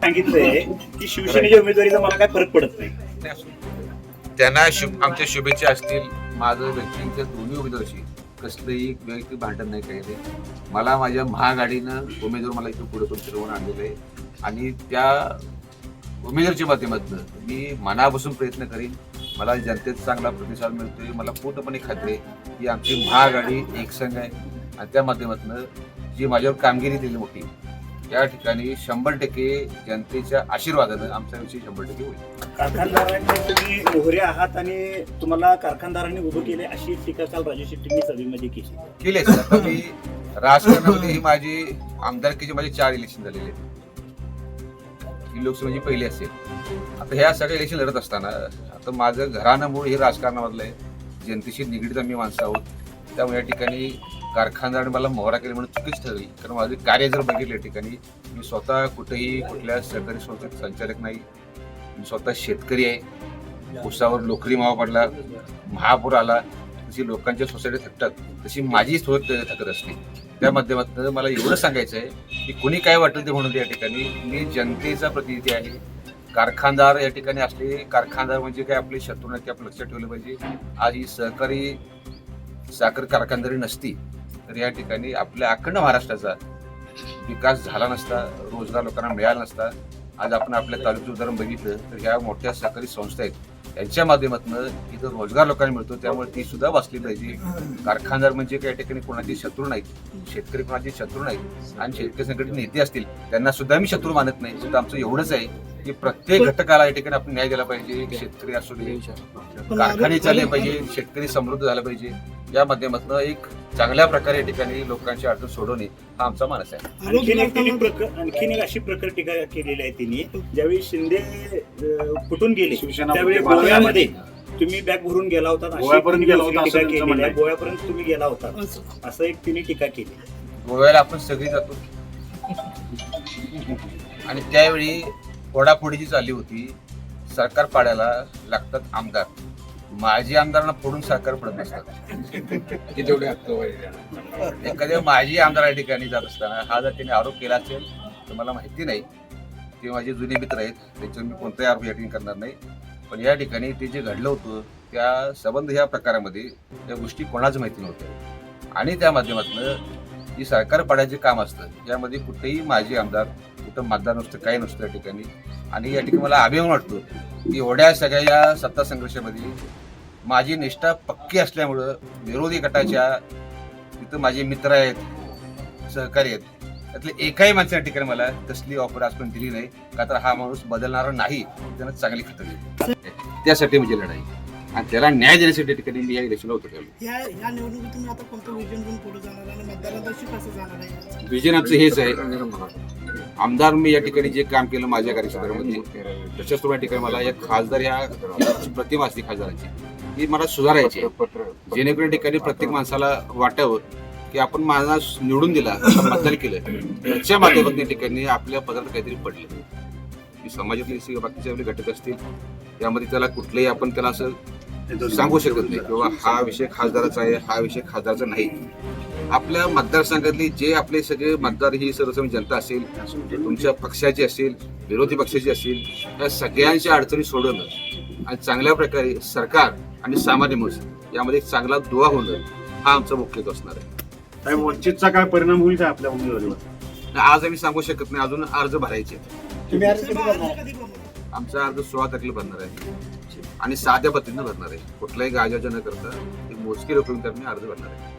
सांगितलंय की शिवसेनेच्या उमेदवारीचा मला काय फरक पडत नाही. त्यांना आमच्या शुभेच्छा असतील. माझं व्यक्तिगत दोन्ही उमेदवाराशी कसलंही वैयक्तिक भांडण नाही, काही नाही. मला माझ्या महागाडीनं उमेदवार मला इथं पुढे पण फिरवून आणलेलं आहे आणि त्या उमेदवारच्या माध्यमातून मी मनापासून प्रयत्न करीन. मला जनतेचा चांगला प्रतिसाद मिळतोय. मला पूर्णपणे खात्री आहे की आमची महागाडी एकसंघ आहे आणि त्या माध्यमातून जी माझ्यावर कामगिरी दिली मोठी, या ठिकाणी 100% जनतेच्या आशीर्वादानं आमचा विषय 100% होईल. कारखानदारांनी तुम्ही मोहरे आहात आणि तुम्हाला कारखानदारांनी उभं केले अशी टीका काल राजू शेट्टींनी सभेमध्ये केली. आता मी राजकारणामध्ये ही माझी आमदारकीची माझे 4 इलेक्शन झालेले आहेत. ही लोकसभेची पहिली असेल. आता ह्या सगळ्या इलेक्शन लढत असताना आता माझं घराणं मूळ हे राजकारणामधलं आहे. जनतेशी निगडीत आम्ही माणसं आहोत. त्यामुळे या ठिकाणी कारखानदाराने मला मोहरा केली म्हणून चुकीच ठरली. कारण माझे कार्य जर बघितलं या ठिकाणी, मी स्वतः कुठेही कुठल्या सहकारी संस्थेत संचालक नाही. मी स्वतः शेतकरी आहे. उसावर लोकरी मावा पडला, महापूर आला, तशी लोकांच्या सोसायटी थकतात, तशी माझी सोबत थकत असते. त्या माध्यमातून मला एवढं सांगायचं आहे की कोणी काय वाटेल ते म्हणून या ठिकाणी मी जनतेचा प्रतिनिधी आहे. कारखानदार या ठिकाणी असले, कारखानदार म्हणजे काय आपले शत्रू नाही ते आपण लक्षात ठेवलं पाहिजे. आज ही सहकारी साखर कारखानदारी नसती तर या ठिकाणी आपल्या अखंड महाराष्ट्राचा विकास झाला नसता, रोजगार लोकांना मिळाला नसता. आज आपण आपल्या तालुक्याचं उदाहरण बघितलं तर ह्या मोठ्या सहकारी संस्था आहेत, यांच्या माध्यमातून इथं रोजगार लोकांना मिळतो. त्यामुळे ती सुद्धा वाचली पाहिजे. कारखानदार म्हणजे काही ठिकाणी कोणाचे शत्रू नाहीत, शेतकरी कोणाचे शत्रू नाहीत आणि शेतकरी संघटनेचे नेते असतील त्यांना सुद्धा मी शत्रू मानत नाही. सुद्धा आमचं एवढंच आहे की प्रत्येक घटकाला या ठिकाणी आपण न्याय दिला पाहिजे. शेतकरी असू दे, कारखाने चालले पाहिजे, शेतकरी समृद्ध झाला पाहिजे. या माध्यमातून एक चांगल्या प्रकारे या ठिकाणी लोकांची अडचण सोडवणे हा आमचा मानस आहे. आणखीन एक अशी प्रकार टीका केलेली आहे त्यांनी, ज्यावेळी शिंदे फुटून गेले त्यावेळी गोव्यामध्ये तुम्ही बॅग भरून गेला होता, गोव्यापर्यंत तुम्ही गेला होता असं एक तिने टीका केली. गोव्याला आपण सगळी जातो आणि त्यावेळी फोडाफोडीची चालली होती. सरकार पाडायला लागतात आमदार, माजी आमदारांना फोडून सरकार पडत नसतात. एखाद्या माजी आमदार या ठिकाणी जात असताना हा जर त्यांनी आरोप केला असेल तर मला माहिती नाही. ते माझे जुने मित्र आहेत, त्याच्यावर मी कोणताही आरोप या ठिकाणी करणार नाही. पण या ठिकाणी ते जे घडलं होतं त्या संबंध ह्या प्रकारामध्ये त्या गोष्टी कोणाच माहिती नव्हत्या आणि त्या माध्यमातून जी सरकार पाडायचे काम असतं यामध्ये कुठेही माजी आमदार, कुठं मतदार नसतं, काही नसतं या ठिकाणी. आणि या ठिकाणी मला अभिमान वाटतो की एवढ्या सगळ्या या सत्ता संघर्षामध्ये माझी निष्ठा पक्की असल्यामुळं विरोधी गटाच्या तिथं माझे मित्र आहेत, सहकारी आहेत, त्यातले एकाही माणसाच्या ठिकाणी मला तसली ऑफर आजपर्यंत दिली नाही. का तर हा माणूस बदलणारा नाही, त्यांना चांगली खात्री. त्यासाठी म्हणजे लढाई आणि त्याला न्याय देण्यासाठी ठिकाणी मी या इलेक्शनला उतरलो. या निवडणुकीतून आता कोणतं विजन घेऊन पुढे जाणार आणि मतदारांशी कसं जाणार आहे? विजन आमचं हेच आहे. आमदार मी या ठिकाणी जे काम केलं माझ्या कार्यक्षेत्रामध्ये, तशाच या ठिकाणी मला एक खासदार ह्या प्रतिमा असते खासदाराची, ती मला सुधारायची, जेणेकरून या ठिकाणी प्रत्येक माणसाला वाटावं की आपण माणूस निवडून दिला, मतदान केलं, त्याच्या माध्यमातून या ठिकाणी आपल्या पदार्थ काहीतरी पडलं. की समाजातले बाकीचे आपले घटक असतील त्यामध्ये त्याला कुठलंही आपण त्याला असं सांगू शकत नाही किंवा हा विषय खासदाराचा आहे, हा विषय खासदाराचा नाही. आपल्या मतदारसंघातले जे आपले सगळे मतदार ही सर्वसामान्य जनता असेल, तुमच्या पक्षाची असेल, विरोधी पक्षाची असेल, या सगळ्यांच्या अडचणी सोडवणं आणि चांगल्या प्रकारे सरकार आणि सामान्य माणूस यामध्ये एक चांगला दुवा होणं हा आमचा मुख्य हेतू असणार आहे. वंचितचा काय परिणाम होईल का आपल्या उमेदवारीवर? आज आम्ही सांगू शकत नाही, अजून अर्ज भरायचे. कधी भरणार? आमचा अर्ज 16 तारखेला भरणार आहे आणि साध्या पद्धतीनं भरणार आहे. कुठल्याही गाजावाजा न करता मोजकी रक्कम अर्ज भरणार आहे.